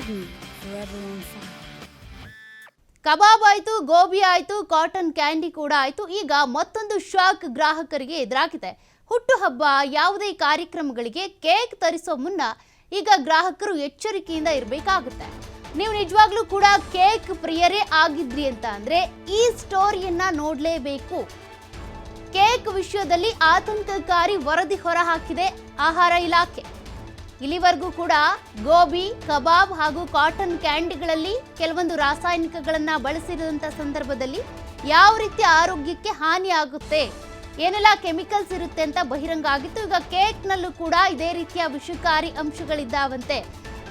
me forever on fire. ಕಬಾಬ್ ಆಯ್ತು, ಗೋಬಿ ಆಯ್ತು, cotton candy ಕೂಡ ಆಯ್ತು. ಈಗ ಮತ್ತೊಂದು ಶಾಕ್ ಗ್ರಾಹಕರಿಗೆ ಎದುರಾಗಿದೆ. ಹುಟ್ಟುಹಬ್ಬ ಯಾವುದೇ ಕಾರ್ಯಕ್ರಮಗಳಿಗೆ ಕೇಕ್ ತರಿಸೋ ಮುನ್ನ ಈಗ ಗ್ರಾಹಕರು ಎಚ್ಚರಿಕೆಯಿಂದ ಇರಬೇಕಾಗುತ್ತೆ. ನೀವು ನಿಜವಾಗ್ಲೂ ಕೂಡ ಕೇಕ್ ಪ್ರಿಯರೇ ಆಗಿದ್ರಿ ಅಂತ ಅಂದ್ರೆ ಈ ಸ್ಟೋರಿಯನ್ನ ನೋಡಲೇಬೇಕು. ಕೇಕ್ ವಿಷಯದಲ್ಲಿ ಆತಂಕಕಾರಿ ವರದಿ ಹೊರಹಾಕಿದೆ ಆಹಾರ ಇಲಾಖೆ. ಇಲ್ಲಿವರೆಗೂ ಕೂಡ ಗೋಬಿ, ಕಬಾಬ್ ಹಾಗೂ ಕಾಟನ್ ಕ್ಯಾಂಡಿಗಳಲ್ಲಿ ಕೆಲವೊಂದು ರಾಸಾಯನಿಕಗಳನ್ನ ಬಳಸಿರುವಂತ ಸಂದರ್ಭದಲ್ಲಿ ಯಾವ ರೀತಿ ಆರೋಗ್ಯಕ್ಕೆ ಹಾನಿ ಆಗುತ್ತೆ, ಏನೆಲ್ಲ ಕೆಮಿಕಲ್ಸ್ ಇರುತ್ತೆ ಅಂತ ಬಹಿರಂಗ ಆಗಿತ್ತು. ಈಗ ಕೇಕ್ನಲ್ಲೂ ಕೂಡ ಇದೇ ರೀತಿಯ ವಿಷಕಾರಿ ಅಂಶಗಳಿದ್ದಾವಂತೆ.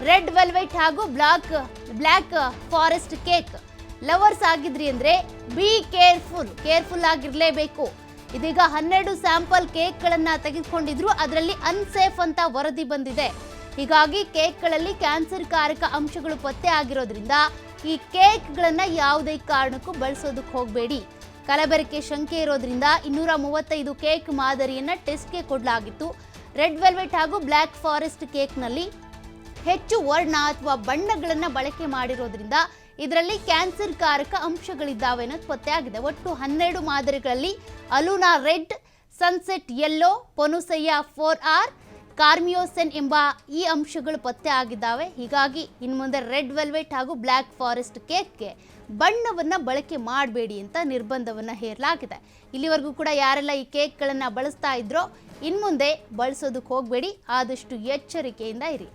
ರೆಡ್ ವೆಲ್ವೆಟ್ ಹಾಗೂ ಬ್ಲ್ಯಾಕ್ ಫಾರೆಸ್ಟ್ ಕೇಕ್ ಲವರ್ಸ್ ಆಗಿದ್ರಿ ಅಂದ್ರೆ ಬಿ ಕೇರ್ಫುಲ್ ಆಗಿರ್ಲೇಬೇಕು. ಇದೀಗ 12 ಸ್ಯಾಂಪಲ್ ಕೇಕ್ಗಳನ್ನ ತೆಗೆದುಕೊಂಡಿದ್ರು. ಅದರಲ್ಲಿ ಅನ್ಸೇಫ್ ಅಂತ ವರದಿ ಬಂದಿದೆ. ಹೀಗಾಗಿ ಕೇಕ್ಗಳಲ್ಲಿ ಕ್ಯಾನ್ಸರ್ ಕಾರಕ ಅಂಶಗಳು ಪತ್ತೆ ಆಗಿರೋದ್ರಿಂದ ಈ ಕೇಕ್ಗಳನ್ನ ಯಾವುದೇ ಕಾರಣಕ್ಕೂ ಬಳಸೋದಕ್ಕೆ ಹೋಗಬೇಡಿ. ಕಲಬೆರಕೆ ಶಂಕೆ ಇರೋದ್ರಿಂದ 235 ಕೇಕ್ ಮಾದರಿಯನ್ನ ಟೆಸ್ಟ್ಗೆ ಕೊಡಲಾಗಿತ್ತು. ರೆಡ್ ವೆಲ್ವೆಟ್ ಹಾಗೂ ಬ್ಲ್ಯಾಕ್ ಫಾರೆಸ್ಟ್ ಕೇಕ್ನಲ್ಲಿ ಹೆಚ್ಚು ವರ್ಣ ಅಥವಾ ಬಣ್ಣಗಳನ್ನ ಬಳಕೆ ಮಾಡಿರೋದ್ರಿಂದ ಇದರಲ್ಲಿ ಕ್ಯಾನ್ಸರ್ ಕಾರಕ ಅಂಶಗಳಿದ್ದಾವೆ ಅನ್ನೋದು ಪತ್ತೆಯಾಗಿದೆ. ಒಟ್ಟು 12 ಮಾದರಿಗಳಲ್ಲಿ ಅಲೂನಾ ರೆಡ್, ಸನ್ಸೆಟ್ ಯೆಲ್ಲೋ, ಪೊನುಸೆಯ 4R, ಕಾರ್ಮಿಯೋಸೆನ್ ಎಂಬ ಈ ಅಂಶಗಳು ಪತ್ತೆ ಆಗಿದ್ದಾವೆ. ಹೀಗಾಗಿ ಇನ್ನು ಮುಂದೆ ರೆಡ್ ವೆಲ್ವೆಟ್ ಹಾಗೂ ಬ್ಲ್ಯಾಕ್ ಫಾರೆಸ್ಟ್ ಕೇಕ್ಗೆ ಬಣ್ಣವನ್ನು ಬಳಕೆ ಮಾಡಬೇಡಿ ಅಂತ ನಿರ್ಬಂಧವನ್ನು ಹೇರಲಾಗಿದೆ. ಇಲ್ಲಿವರೆಗೂ ಕೂಡ ಯಾರೆಲ್ಲ ಈ ಕೇಕ್ಗಳನ್ನು ಬಳಸ್ತಾ ಇದ್ರೋ ಇನ್ನು ಮುಂದೆ ಬಳಸೋದಕ್ಕೆ ಹೋಗಬೇಡಿ. ಆದಷ್ಟು ಎಚ್ಚರಿಕೆಯಿಂದ ಇರಿ.